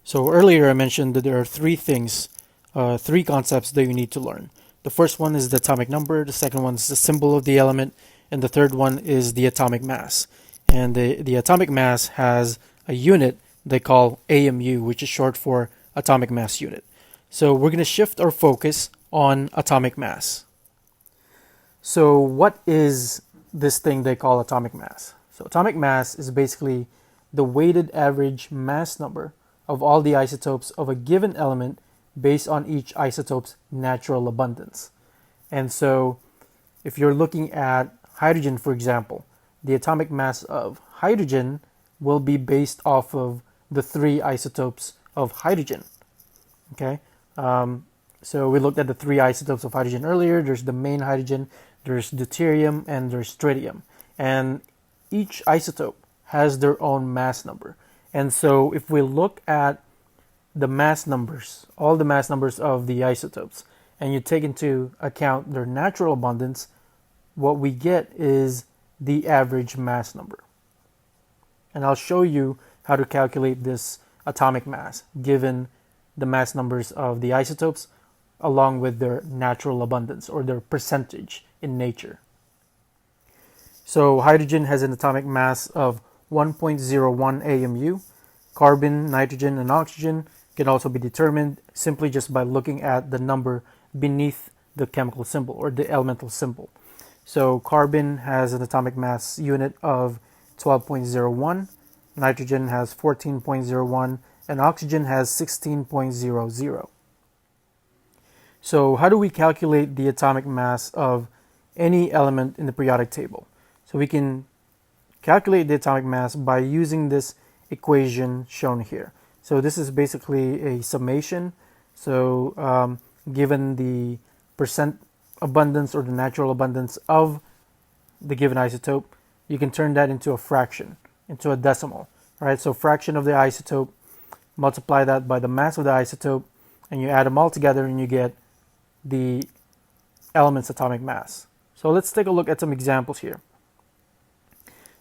So earlier I mentioned that there are three concepts that you need to learn. The first one is the atomic number, the second one is the symbol of the element, and the third one is the atomic mass. And the atomic mass has a unit they call AMU, which is short for atomic mass unit. So we're going to shift our focus on atomic mass. So what is this thing they call atomic mass? So atomic mass is basically the weighted average mass number of all the isotopes of a given element based on each isotope's natural abundance. And so if you're looking at hydrogen, for example, the atomic mass of hydrogen will be based off of the three isotopes of hydrogen. Okay, so we looked at the three isotopes of hydrogen earlier. There's the main hydrogen, there's deuterium, and there's tritium. And each isotope has their own mass number. And so if we look at the mass numbers, all the mass numbers of the isotopes, and you take into account their natural abundance, what we get is the average mass number. And I'll show you how to calculate this atomic mass given the mass numbers of the isotopes along with their natural abundance or their percentage in nature. So hydrogen has an atomic mass of 1.01 AMU. Carbon, nitrogen, and oxygen can also be determined simply just by looking at the number beneath the chemical symbol or the elemental symbol. So carbon has an atomic mass unit of 12.01, nitrogen has 14.01, and oxygen has 16.00. So how do we calculate the atomic mass of any element in the periodic table? So we can calculate the atomic mass by using this equation shown here. So this is basically a summation. So given the percent abundance or the natural abundance of the given isotope, you can turn that into a fraction, into a decimal. Right? So fraction of the isotope, multiply that by the mass of the isotope, and you add them all together and you get the element's atomic mass. So let's take a look at some examples here.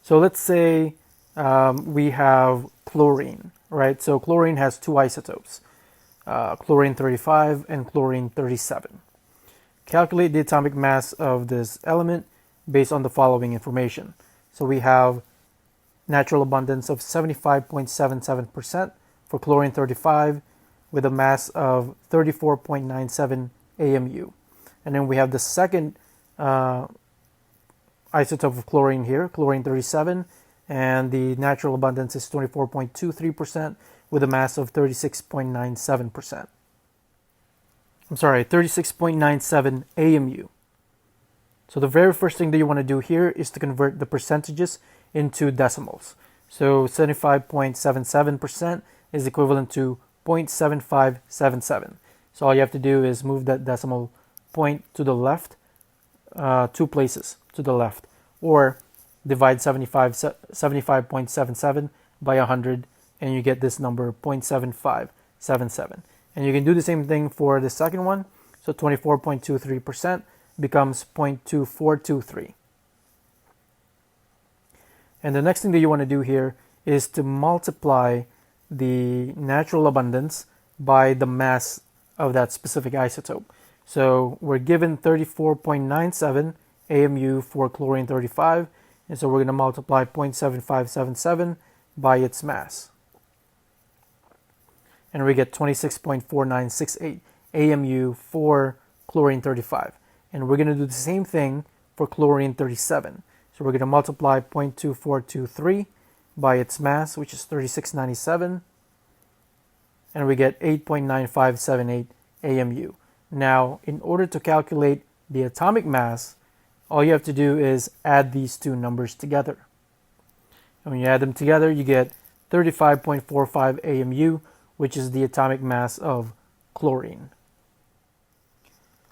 So let's say we have chlorine, right? So chlorine has two isotopes, chlorine 35 and chlorine 37. Calculate the atomic mass of this element based on the following information. So we have natural abundance of 75.77% for chlorine 35 with a mass of 34.97 AMU. And then we have the second isotope of chlorine here, chlorine 37, and the natural abundance is 24.23% with a mass of 36.97%. I'm sorry, 36.97 AMU. So the very first thing that you want to do here is to convert the percentages into decimals. So 75.77% is equivalent to 0.7577. So all you have to do is move that decimal point to the left, 2 places to the left, or divide 75.77 by 100, and you get this number 0.7577. And you can do the same thing for the second one. So 24.23% becomes 0.2423. And the next thing that you want to do here is to multiply the natural abundance by the mass of that specific isotope. So we're given 34.97 AMU for chlorine 35, and so we're going to multiply 0.7577 by its mass. And we get 26.4968 AMU for chlorine 35. And we're going to do the same thing for chlorine 37. So we're going to multiply 0.2423 by its mass, which is 3697, and we get 8.9578 AMU. Now, in order to calculate the atomic mass, all you have to do is add these two numbers together. And when you add them together, you get 35.45 AMU, which is the atomic mass of chlorine.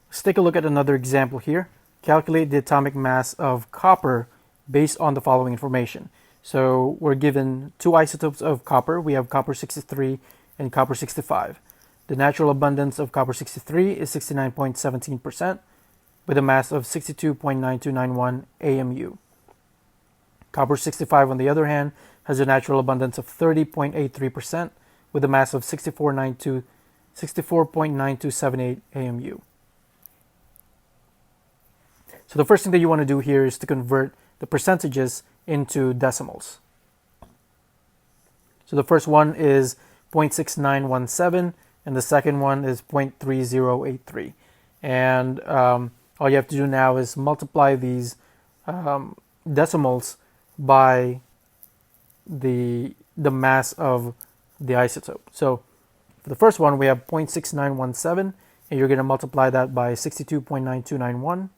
Let's take a look at another example here. Calculate the atomic mass of copper based on the following information. So we're given two isotopes of copper. We have copper 63 and copper 65. The natural abundance of copper 63 is 69.17% with a mass of 62.9291 AMU. Copper 65, on the other hand, has a natural abundance of 30.83% with a mass of 64.9278 AMU. So the first thing that you want to do here is to convert the percentages into decimals. So the first one is 0.6917 and the second one is 0.3083. And all you have to do now is multiply these decimals by the mass of the isotope. So for the first one, we have 0.6917, and you're going to multiply that by 62.9291.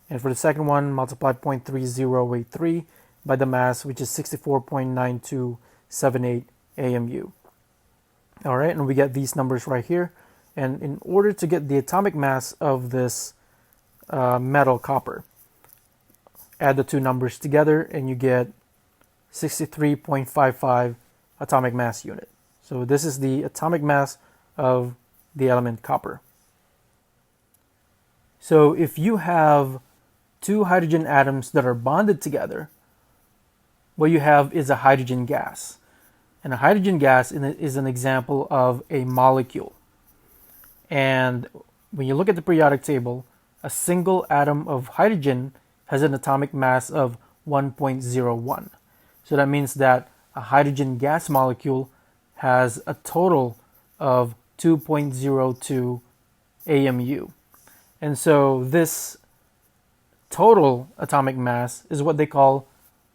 And for the second one, multiply 0.3083 by the mass, which is 64.9278 AMU. All right, and we get these numbers right here. And in order to get the atomic mass of this metal copper, add the two numbers together and you get 63.55 atomic mass unit. So this is the atomic mass of the element copper. So if you have two hydrogen atoms that are bonded together, what you have is a hydrogen gas. And a hydrogen gas is an example of a molecule. And when you look at the periodic table, a single atom of hydrogen has an atomic mass of 1.01. So that means that a hydrogen gas molecule has a total of 2.02 AMU. And so this total atomic mass is what they call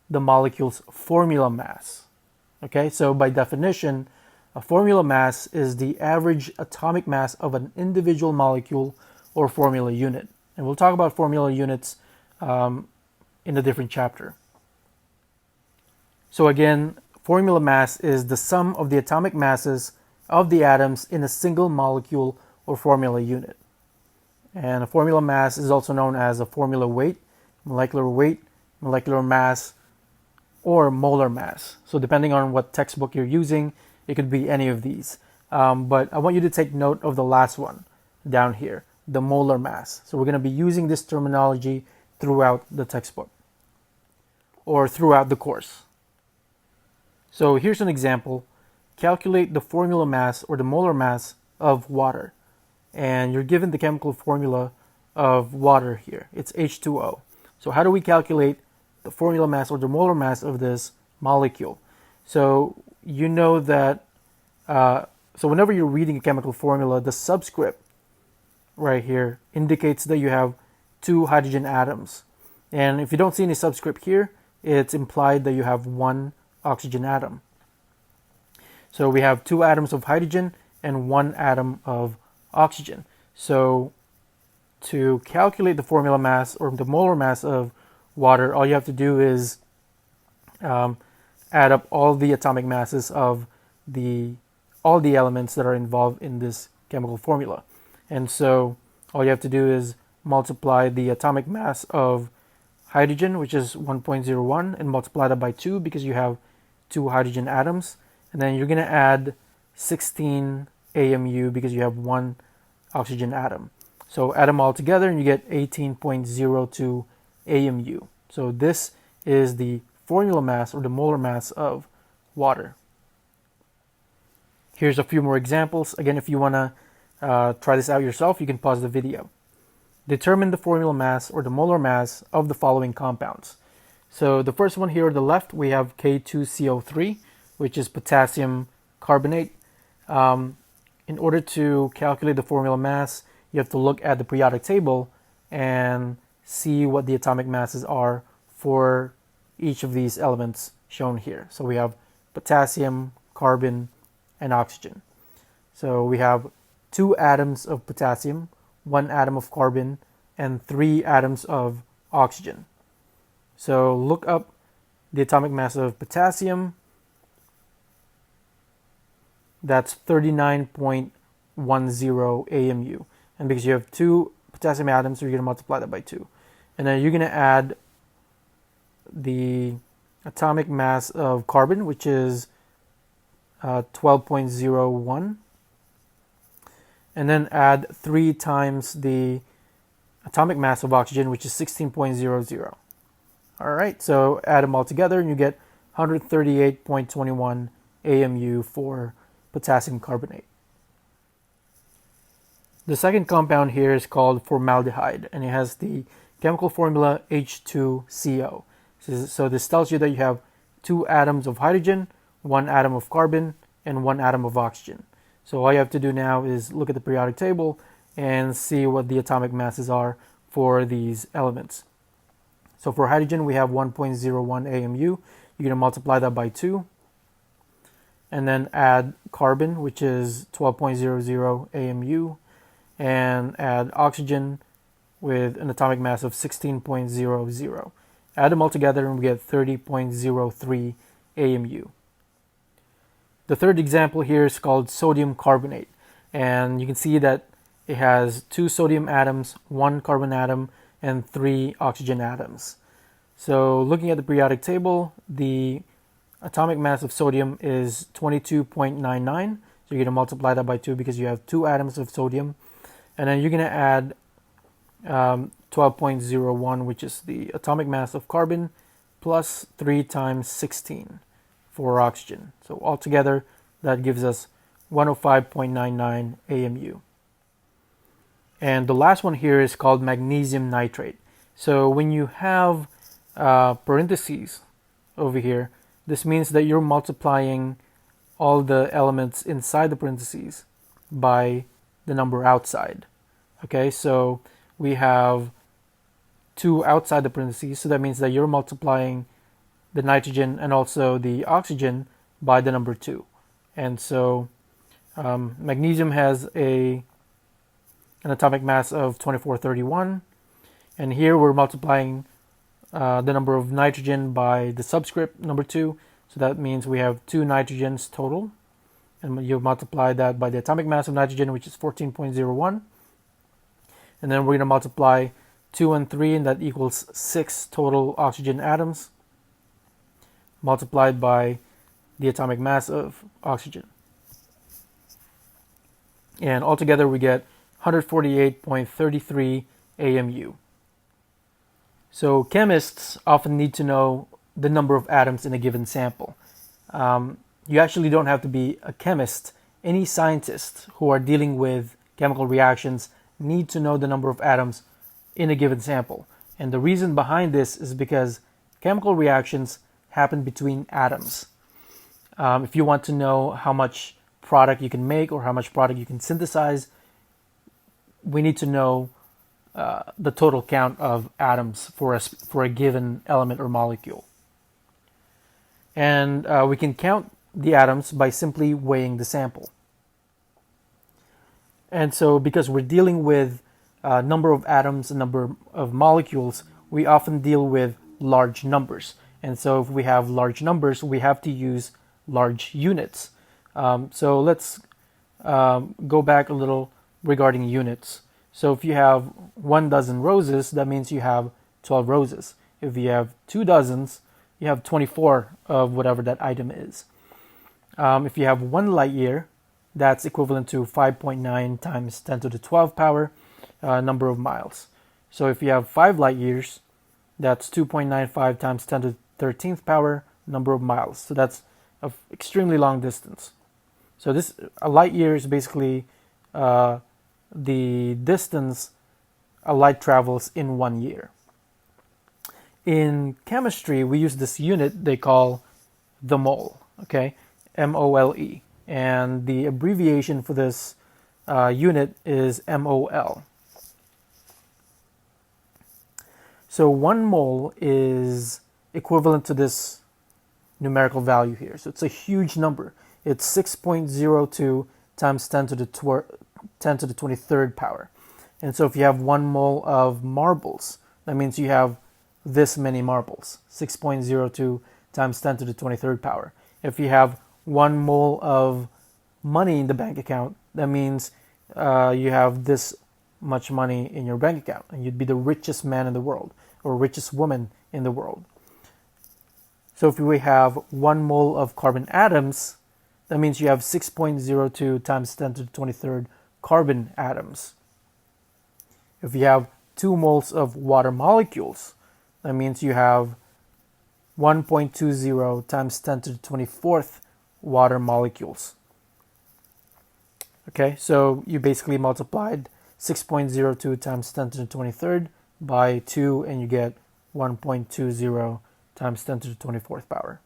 the molecule's formula mass. Okay, so by definition, a formula mass is the average atomic mass of an individual molecule or formula unit. And we'll talk about formula units in a different chapter. So again, formula mass is the sum of the atomic masses of the atoms in a single molecule or formula unit. And a formula mass is also known as a formula weight, molecular mass, or molar mass. So depending on what textbook you're using, it could be any of these. But I want you to take note of the last one down here, the molar mass. So we're going to be using this terminology throughout the textbook or throughout the course. So here's an example. Calculate the formula mass or the molar mass of water. And you're given the chemical formula of water here. It's H2O. So how do we calculate the formula mass or the molar mass of this molecule? So you know that, so whenever you're reading a chemical formula, the subscript right here indicates that you have two hydrogen atoms. And if you don't see any subscript here, it's implied that you have one oxygen atom. So we have two atoms of hydrogen and one atom of oxygen. So to calculate the formula mass or the molar mass of water, all you have to do is add up all the atomic masses of all the elements that are involved in this chemical formula. And so all you have to do is multiply the atomic mass of hydrogen, which is 1.01, and multiply that by 2 because you have two hydrogen atoms. And then you're going to add 16 AMU because you have one oxygen atom. So add them all together and you get 18.02 AMU. So this is the formula mass or the molar mass of water. Here's a few more examples. Again, if you want to try this out yourself, you can pause the video. Determine the formula mass or the molar mass of the following compounds. So the first one here on the left, we have K2CO3, which is potassium carbonate. In order to calculate the formula mass, you have to look at the periodic table and see what the atomic masses are for each of these elements shown here. So we have potassium, carbon, and oxygen. So we have 2 atoms of potassium, 1 atom of carbon, and 3 atoms of oxygen. So look up the atomic mass of potassium. That's 39.10 AMU. And because you have 2 potassium atoms, you're going to multiply that by 2. And then you're going to add the atomic mass of carbon, which is 12.01. And then add 3 times the atomic mass of oxygen, which is 16.00. All right, so add them all together and you get 138.21 AMU for potassium carbonate. The second compound here is called formaldehyde, and it has the chemical formula H2CO. So this tells you that you have 2 atoms of hydrogen, 1 atom of carbon, and 1 atom of oxygen. So all you have to do now is look at the periodic table and see what the atomic masses are for these elements. So for hydrogen, we have 1.01 AMU. You're going to multiply that by 2. And then add carbon, which is 12.00 AMU. And add oxygen with an atomic mass of 16.00. Add them all together and we get 30.03 AMU. The third example here is called sodium carbonate. And you can see that it has 2 sodium atoms, 1 carbon atom, and 3 oxygen atoms. So looking at the periodic table, the atomic mass of sodium is 22.99. So you're going to multiply that by 2 because you have 2 atoms of sodium. And then you're going to add 12.01, which is the atomic mass of carbon, plus 3 times 16 for oxygen. So altogether, that gives us 105.99 AMU. And the last one here is called magnesium nitrate. So when you have parentheses over here, this means that you're multiplying all the elements inside the parentheses by the number outside. Okay, so we have 2 outside the parentheses, so that means that you're multiplying the nitrogen and also the oxygen by the number 2. And so magnesium has an atomic mass of 2431, and here we're multiplying the number of nitrogen by the subscript number 2, so that means we have 2 nitrogens total, and you multiply that by the atomic mass of nitrogen, which is 14.01, and then we're going to multiply 2 and 3, and that equals 6 total oxygen atoms, multiplied by the atomic mass of oxygen. And altogether we get 148.33 AMU. So chemists often need to know the number of atoms in a given sample. You actually don't have to be a chemist. Any scientists who are dealing with chemical reactions need to know the number of atoms in a given sample. And the reason behind this is because chemical reactions happen between atoms. If you want to know how much product you can make or how much product you can synthesize, we need to know the total count of atoms for a given element or molecule. And we can count the atoms by simply weighing the sample. And so because we're dealing with a number of atoms, a number of molecules, we often deal with large numbers. And so if we have large numbers, we have to use large units. So let's go back a little regarding units. So if you have 1 dozen roses, that means you have 12 roses. If you have 2 dozens, you have 24 of whatever that item is. If you have 1 light year, that's equivalent to 5.9 times 10 to the 12 power number of miles. So if you have 5 light years, that's 2.95 times 10 to the 13th power number of miles. So that's an extremely long distance. So a light year is basically the distance a light travels in 1 year. In chemistry, we use this unit they call the mole, okay? MOLE. And the abbreviation for this unit is MOL. So 1 mole is equivalent to this numerical value here. So it's a huge number. It's 6.02 times 10 to the 23rd power. And so if you have 1 mole of marbles, that means you have this many marbles, 6.02 times 10 to the 23rd power. If you have 1 mole of money in the bank account, that means you have this much money in your bank account, and you'd be the richest man in the world or richest woman in the world. So if we have 1 mole of carbon atoms, that means you have 6.02 times 10 to the 23rd carbon atoms. If you have 2 moles of water molecules, that means you have 1.20 times 10 to the 24th water molecules. Okay, so you basically multiplied 6.02 times 10 to the 23rd by 2, and you get 1.20 times 10 to the 24th power.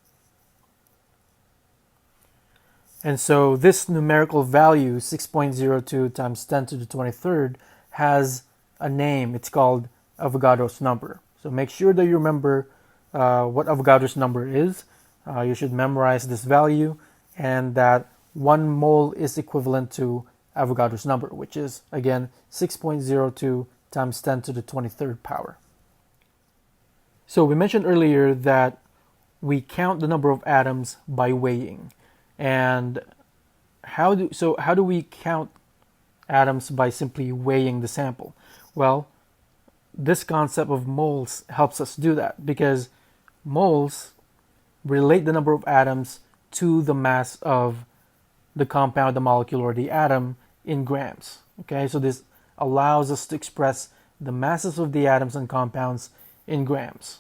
And so this numerical value, 6.02 times 10 to the 23rd, has a name. It's called Avogadro's number. So make sure that you remember what Avogadro's number is. You should memorize this value, and that 1 mole is equivalent to Avogadro's number, which is, again, 6.02 times 10 to the 23rd power. So we mentioned earlier that we count the number of atoms by weighing. And how do we count atoms by simply weighing the sample? Well, this concept of moles helps us do that, because moles relate the number of atoms to the mass of the compound, the molecule, or the atom in grams. Okay, so this allows us to express the masses of the atoms and compounds in grams.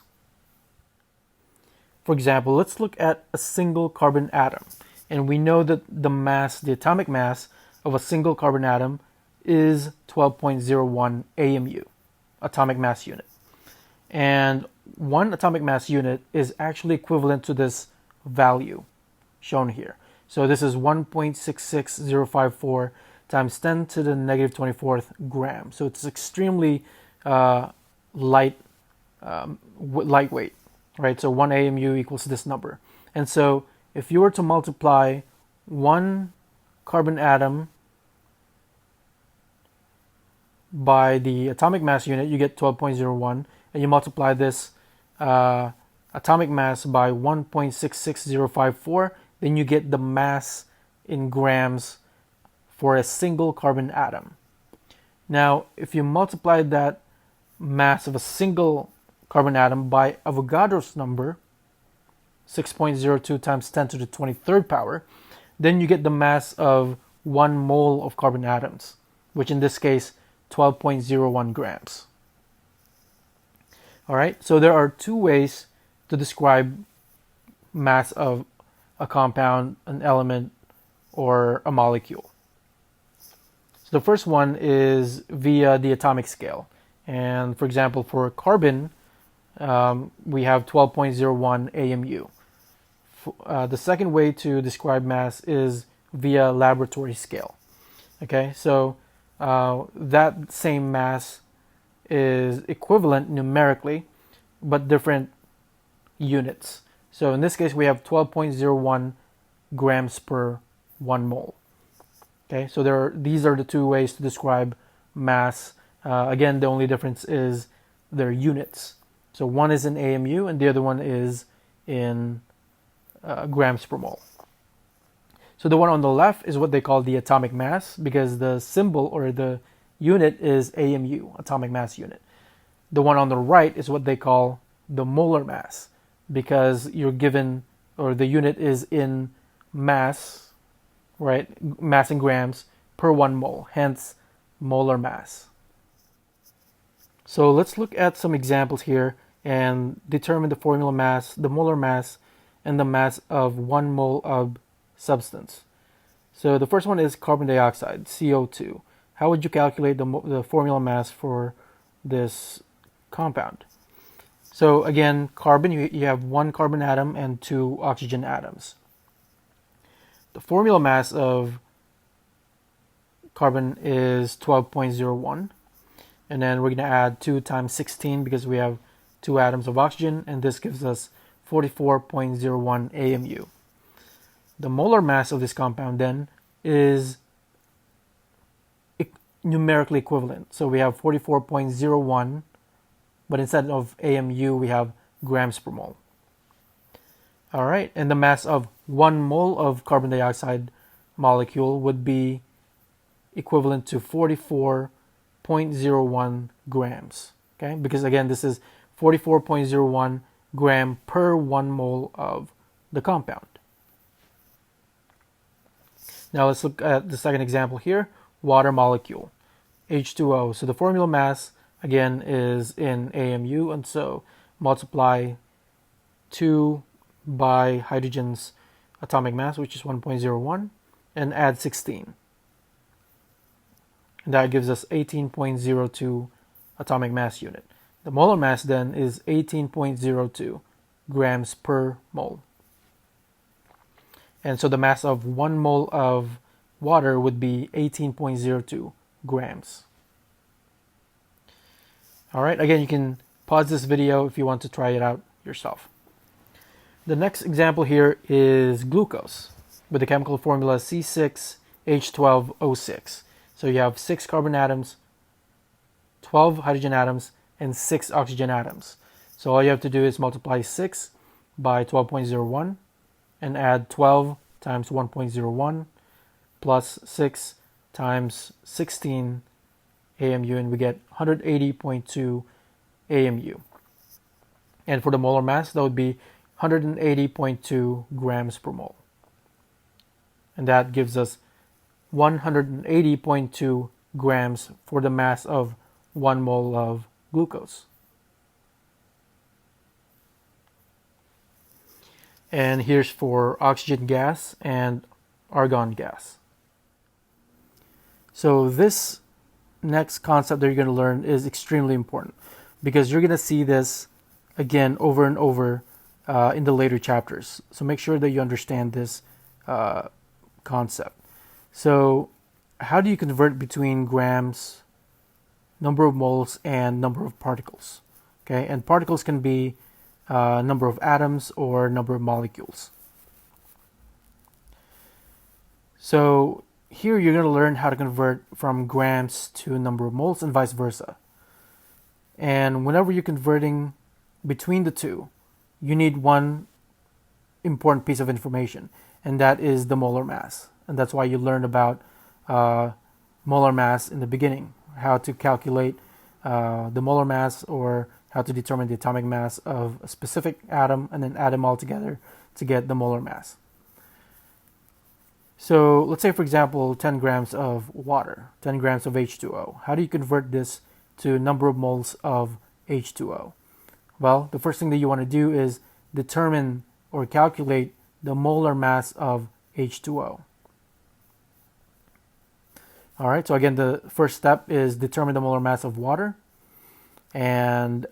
For example, let's look at a single carbon atom. And we know that the atomic mass of a single carbon atom is 12.01 AMU, atomic mass unit. And one atomic mass unit is actually equivalent to this value shown here. So this is 1.66054 times 10 to the negative 24th gram. So it's extremely lightweight, right? So 1 AMU equals this number. And so if you were to multiply one carbon atom by the atomic mass unit, you get 12.01, and you multiply this atomic mass by 1.66054, then you get the mass in grams for a single carbon atom. Now, if you multiply that mass of a single carbon atom by Avogadro's number, 6.02 times 10 to the 23rd power, then you get the mass of 1 mole of carbon atoms, which in this case, 12.01 grams. All right, so there are two ways to describe mass of a compound, an element, or a molecule. So the first one is via the atomic scale. And for example, for carbon, we have 12.01 AMU. The second way to describe mass is via laboratory scale. Okay, so that same mass is equivalent numerically, but different units. So in this case, we have 12.01 grams per 1 mole. Okay, so these are the two ways to describe mass. Again, the only difference is their units. So one is in AMU and the other one is in grams per mole. So the one on the left is what they call the atomic mass, because the symbol or the unit is AMU, atomic mass unit. The one on the right is what they call the molar mass, because you're given, or the unit is in mass, right? Mass in grams per 1 mole, hence molar mass. So let's look at some examples here and determine the formula mass, the molar mass, and the mass of 1 mole of substance. So the first one is carbon dioxide, CO2. How would you calculate the formula mass for this compound? So again, carbon, you have 1 carbon atom and 2 oxygen atoms. The formula mass of carbon is 12.01. And then we're going to add 2 times 16 because we have 2 atoms of oxygen, and this gives us 44.01 AMU. The molar mass of this compound then is numerically equivalent. So we have 44.01, but instead of AMU, we have grams per mole. All right, and the mass of 1 mole of carbon dioxide molecule would be equivalent to 44.01 grams. Okay, because again, this is 44.01 gram per 1 mole of the compound. Now let's look at the second example here, water molecule, H2O. So the formula mass, again, is in AMU, and so multiply 2 by hydrogen's atomic mass, which is 1.01, and add 16. and that gives us 18.02 atomic mass unit. The molar mass then is 18.02 grams per mole. And so the mass of 1 mole of water would be 18.02 grams. All right, again, you can pause this video if you want to try it out yourself. The next example here is glucose with the chemical formula C6H12O6. So you have 6 carbon atoms, 12 hydrogen atoms, and 6 oxygen atoms. So all you have to do is multiply 6 by 12.01 and add 12 times 1.01 plus 6 times 16 AMU, and we get 180.2 AMU. And for the molar mass, that would be 180.2 grams per mole. And that gives us 180.2 grams for the mass of 1 mole of glucose. And here's for oxygen gas and argon gas. So this next concept that you're going to learn is extremely important because you're going to see this again over and over in the later chapters. So make sure that you understand this concept. So how do you convert between grams, number of moles, and number of particles? Okay, and particles can be number of atoms or number of molecules. So here you're going to learn how to convert from grams to number of moles and vice versa. And whenever you're converting between the two, you need one important piece of information, and that is the molar mass. And that's why you learned about molar mass in the beginning, how to calculate the molar mass or how to determine the atomic mass of a specific atom and then add them all together to get the molar mass. So let's say, for example, 10 grams of water, 10 grams of H2O. How do you convert this to number of moles of H2O? Well, the first thing that you want to do is determine or calculate the molar mass of H2O. All right, so again, the first step is determine the molar mass of water. And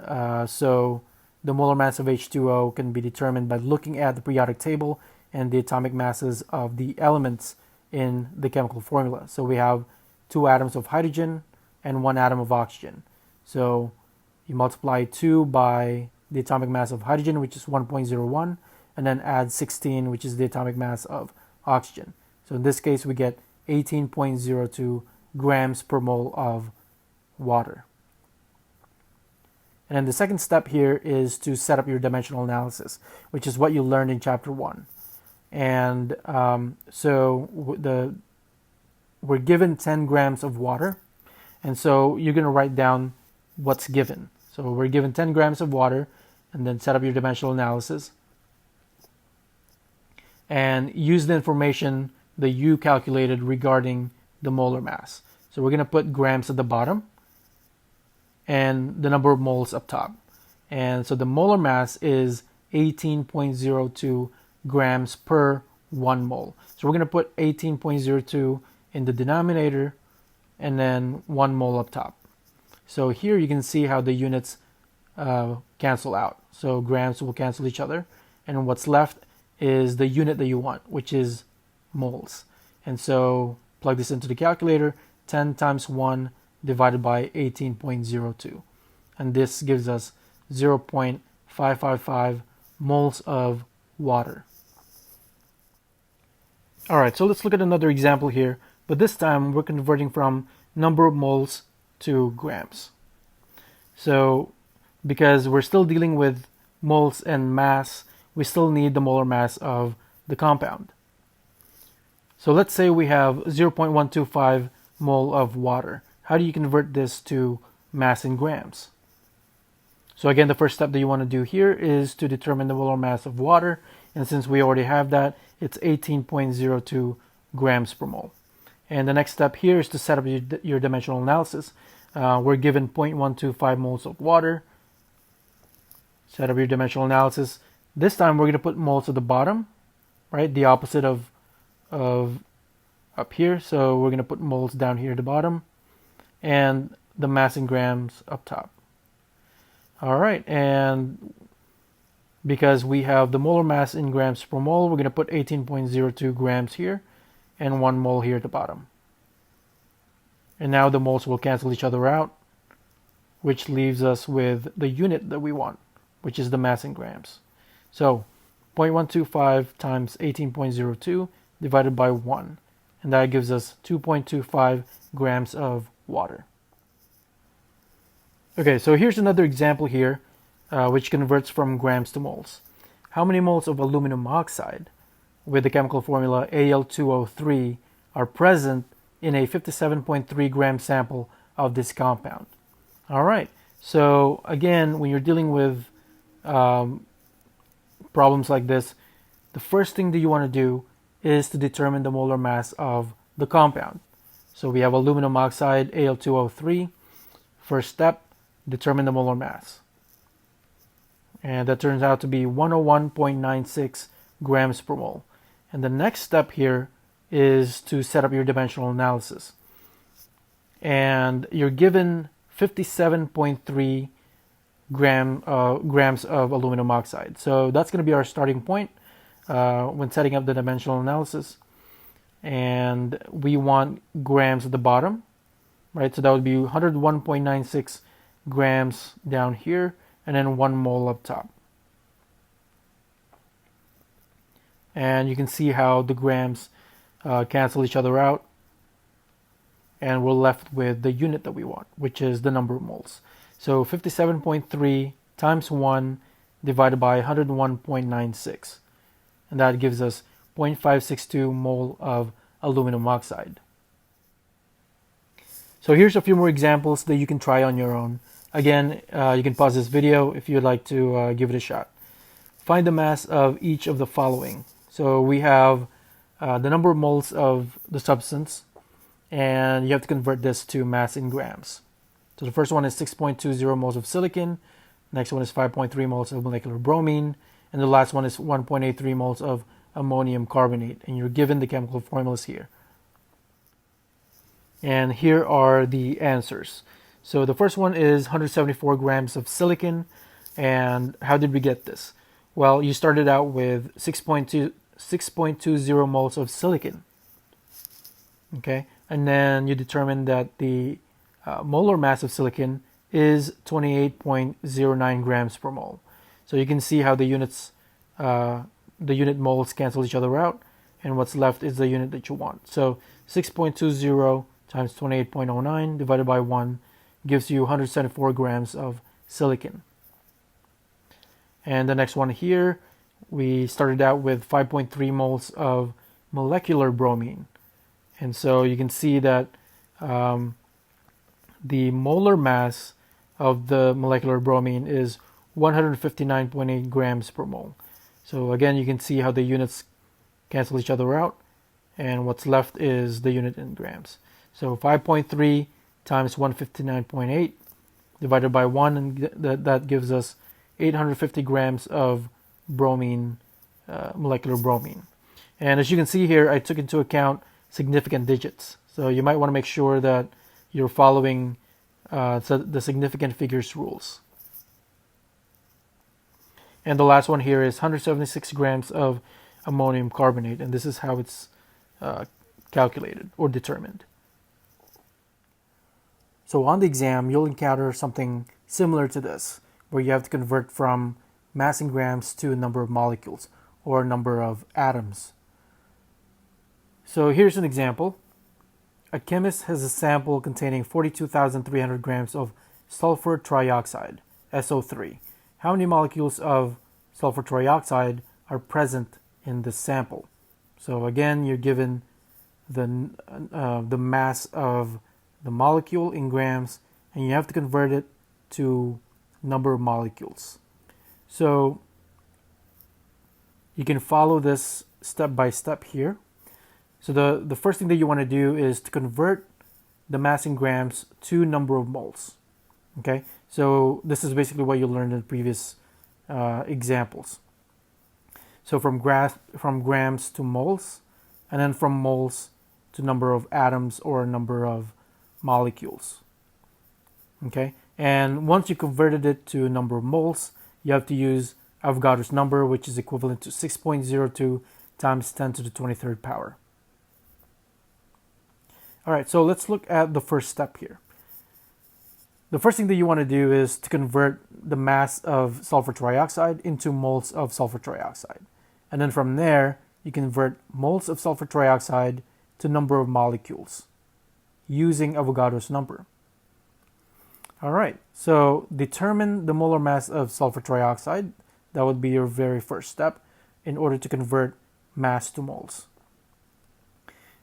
so the molar mass of H2O can be determined by looking at the periodic table and the atomic masses of the elements in the chemical formula. So we have 2 atoms of hydrogen and 1 atom of oxygen. So you multiply 2 by the atomic mass of hydrogen, which is 1.01, and then add 16, which is the atomic mass of oxygen. So in this case, we get 18.02 grams per mole of water. And then the second step here is to set up your dimensional analysis, which is what you learned in chapter 1. And we're given 10 grams of water, and so you're going to write down what's given. So we're given 10 grams of water, and then set up your dimensional analysis and use the information that you calculated regarding the molar mass. So we're going to put grams at the bottom and the number of moles up top. And so the molar mass is 18.02 grams per 1 mole. So we're going to put 18.02 in the denominator and then 1 mole up top. So here you can see how the units cancel out. So grams will cancel each other, and what's left is the unit that you want, which is moles. And so plug this into the calculator, 10 times 1 divided by 18.02. And this gives us 0.555 moles of water. All right, so let's look at another example here, but this time we're converting from number of moles to grams. So because we're still dealing with moles and mass, we still need the molar mass of the compound. So let's say we have 0.125 mole of water. How do you convert this to mass in grams? So again, the first step that you want to do here is to determine the molar mass of water. And since we already have that, it's 18.02 grams per mole. And the next step here is to set up your dimensional analysis. We're given 0.125 moles of water. Set up your dimensional analysis. This time we're going to put moles at the bottom, right? The opposite of up here. So we're going to put moles down here at the bottom. and the mass in grams up top. All right, and because we have the molar mass in grams per mole, we're going to put 18.02 grams here and 1 mole here at the bottom. And now the moles will cancel each other out, which leaves us with the unit that we want, which is the mass in grams. So 0.125 times 18.02 divided by 1, and that gives us 2.25 grams of water. Okay, so here's another example here, which converts from grams to moles. How many moles of aluminum oxide with the chemical formula Al2O3 are present in a 57.3 gram sample of this compound? All right, so again, when you're dealing with problems like this, the first thing that you want to do is to determine the molar mass of the compound. So we have aluminum oxide, Al2O3. First step, determine the molar mass. And that turns out to be 101.96 grams per mole. And the next step here is to set up your dimensional analysis. And you're given 57.3 grams of aluminum oxide. So that's going to be our starting point when setting up the dimensional analysis. And we want grams at the bottom, right? So that would be 101.96 grams down here, and then 1 mole up top. And you can see how the grams cancel each other out, and we're left with the unit that we want, which is the number of moles. So 57.3 times 1 divided by 101.96, and that gives us 0.562 mole of aluminum oxide. So here's a few more examples that you can try on your own. Again, you can pause this video if you'd like to give it a shot. Find the mass of each of the following. So we have the number of moles of the substance, and you have to convert this to mass in grams. So the first one is 6.20 moles of silicon, next one is 5.3 moles of molecular bromine, and the last one is 1.83 moles of ammonium carbonate, and you're given the chemical formulas here. And here are the answers. So the first one is 174 grams of silicon, and how did we get this? Well, you started out with 6.20 moles of silicon, okay? And then you determined that the molar mass of silicon is 28.09 grams per mole. So you can see how the unit moles cancel each other out, and what's left is the unit that you want. So 6.20 times 28.09 divided by 1 gives you 174 grams of silicon. And the next one here, we started out with 5.3 moles of molecular bromine. And so you can see that the molar mass of the molecular bromine is 159.8 grams per mole. So again, you can see how the units cancel each other out, and what's left is the unit in grams. So 5.3 times 159.8 divided by 1, and that gives us 850 grams of bromine, molecular bromine. And as you can see here, I took into account significant digits. So you might want to make sure that you're following the significant figures rules. And the last one here is 176 grams of ammonium carbonate, and this is how it's calculated or determined. So on the exam, you'll encounter something similar to this, where you have to convert from mass in grams to number of molecules or number of atoms. So here's an example. A chemist has a sample containing 42,300 grams of sulfur trioxide, SO3. How many molecules of sulfur trioxide are present in this sample? So again, you're given the mass of the molecule in grams, and you have to convert it to number of molecules. So you can follow this step by step here. So the first thing that you want to do is to convert the mass in grams to number of moles. Okay, so this is basically what you learned in previous examples. So from grams to moles, and then from moles to number of atoms or number of molecules. Okay, and once you converted it to number of moles, you have to use Avogadro's number, which is equivalent to 6.02 times 10 to the 23rd power. All right, so let's look at the first step here. The first thing that you want to do is to convert the mass of sulfur trioxide into moles of sulfur trioxide. And then from there, you convert moles of sulfur trioxide to number of molecules using Avogadro's number. All right, so determine the molar mass of sulfur trioxide. That would be your very first step in order to convert mass to moles.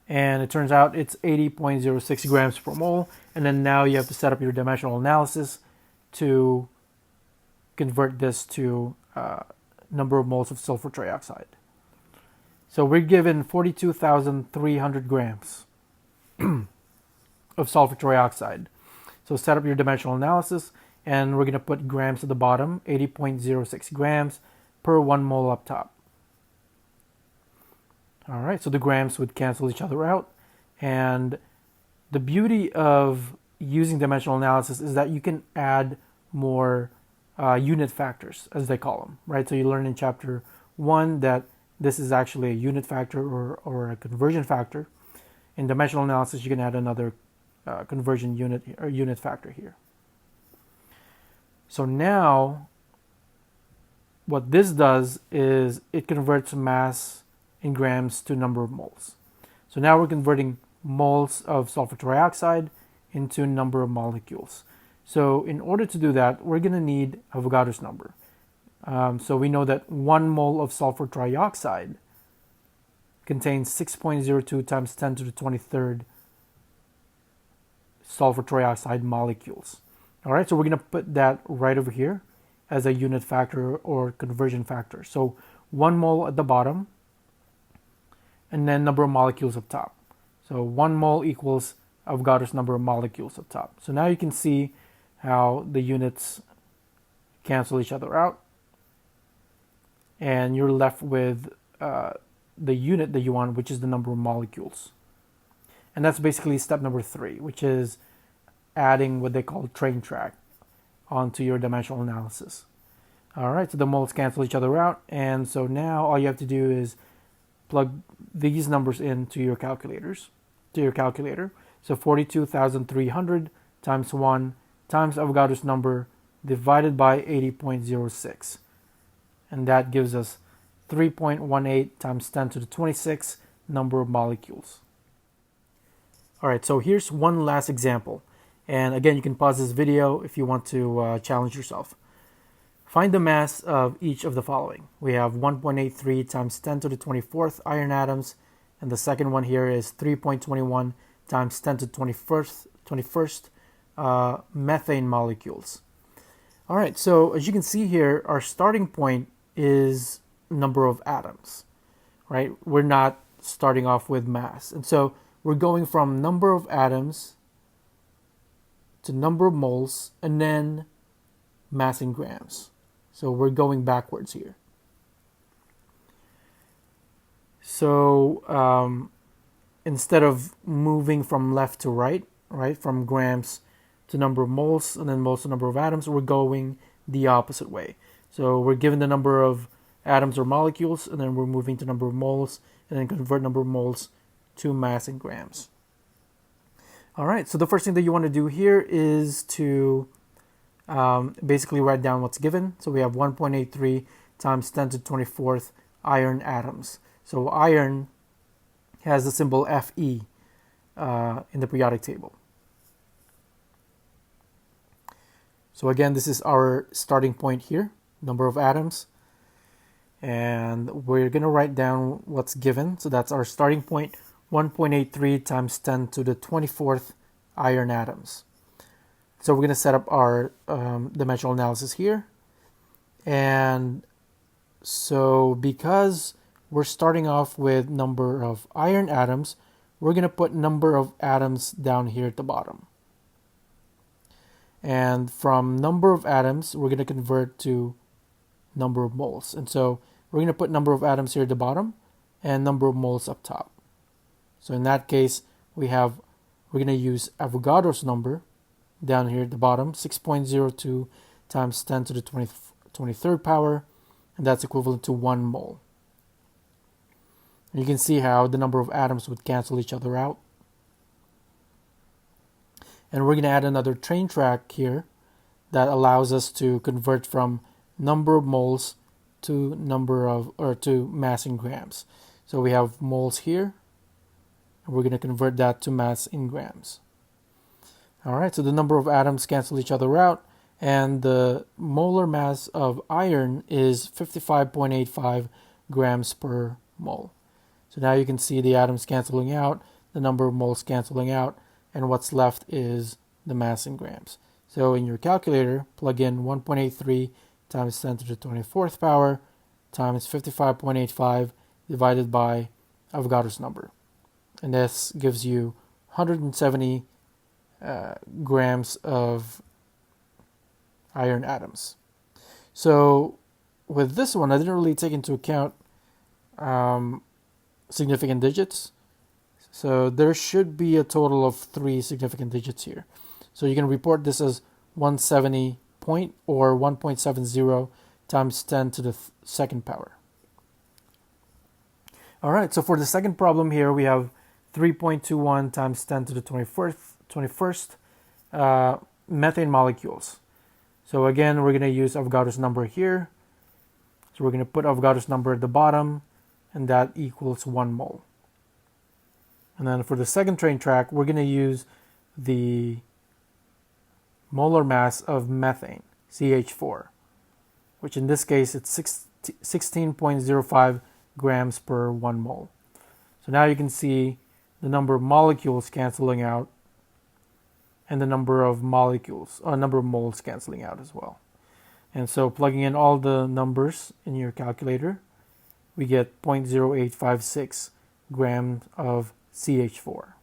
And it turns out it's 80.06 grams per mole. And then now you have to set up your dimensional analysis to convert this to number of moles of sulfur trioxide. So we're given 42,300 grams of sulfur trioxide. So set up your dimensional analysis, and we're going to put grams at the bottom, 80.06 grams per 1 mole up top. All right, so the grams would cancel each other out. And the beauty of using dimensional analysis is that you can add more unit factors, as they call them, right? So you learn in chapter 1 that this is actually a unit factor or a conversion factor. In dimensional analysis, you can add another conversion unit or unit factor here. So now what this does is it converts mass in grams to number of moles. So now we're converting moles of sulfur trioxide into number of molecules. So in order to do that, we're going to need Avogadro's number. So we know that 1 mole of sulfur trioxide contains 6.02 times 10 to the 23rd sulfur trioxide molecules. All right, so we're going to put that right over here as a unit factor or conversion factor. So 1 mole at the bottom, and then number of molecules up top. So 1 mole equals Avogadro's number of molecules up top. So now you can see how the units cancel each other out, and you're left with the unit that you want, which is the number of molecules. And that's basically step number 3, which is adding what they call train track onto your dimensional analysis. All right, so the moles cancel each other out, and so now all you have to do is plug these numbers into your calculator. So 42,300 times 1 times Avogadro's number divided by 80.06. And that gives us 3.18 times 10 to the 26 number of molecules. All right, so here's one last example. And again, you can pause this video if you want to challenge yourself. Find the mass of each of the following. We have 1.83 times 10 to the 24th iron atoms, and the second one here is 3.21 times 10 to the 21st methane molecules. All right, so as you can see here, our starting point is number of atoms, right? We're not starting off with mass. And so we're going from number of atoms to number of moles and then mass in grams. So we're going backwards here. So instead of moving from left to right, from grams to number of moles and then moles to number of atoms, we're going the opposite way. So we're given the number of atoms or molecules, and then we're moving to number of moles, and then convert number of moles to mass in grams. All right, so the first thing that you want to do here is to basically write down what's given. So we have 1.83 times 10 to the 24th iron atoms. So iron has the symbol Fe in the periodic table. So again, this is our starting point here, number of atoms. And we're going to write down what's given. So that's our starting point, 1.83 times 10 to the 24th iron atoms. So we're going to set up our dimensional analysis here. And so because we're starting off with number of iron atoms, we're going to put number of atoms down here at the bottom. And from number of atoms, we're going to convert to number of moles. And so we're going to put number of atoms here at the bottom and number of moles up top. So in that case, we're going to use Avogadro's number down here at the bottom, 6.02 times 10 to the 23rd power, and that's equivalent to 1 mole. And you can see how the number of atoms would cancel each other out. And we're going to add another train track here that allows us to convert from number of moles to to mass in grams. So we have moles here, and we're going to convert that to mass in grams. All right, so the number of atoms cancel each other out, and the molar mass of iron is 55.85 grams per mole. So now you can see the atoms canceling out, the number of moles canceling out, and what's left is the mass in grams. So in your calculator, plug in 1.83 times 10 to the 24th power times 55.85 divided by Avogadro's number. And this gives you 170 grams of iron atoms. So with this one, I didn't really take into account significant digits. So there should be a total of 3 significant digits here. So you can report this as 170 or 1.70 times 10 to the second power. All right, so for the second problem here, we have 3.21 times 10 to the 21st methane molecules. So again, we're going to use Avogadro's number here. So we're going to put Avogadro's number at the bottom, and that equals 1 mole. And then for the second train track, we're going to use the molar mass of methane, CH4, which in this case it's 16.05 grams per 1 mole. So now you can see the number of molecules canceling out and the number of moles canceling out as well. And so plugging in all the numbers in your calculator, we get 0.0856 grams of CH4.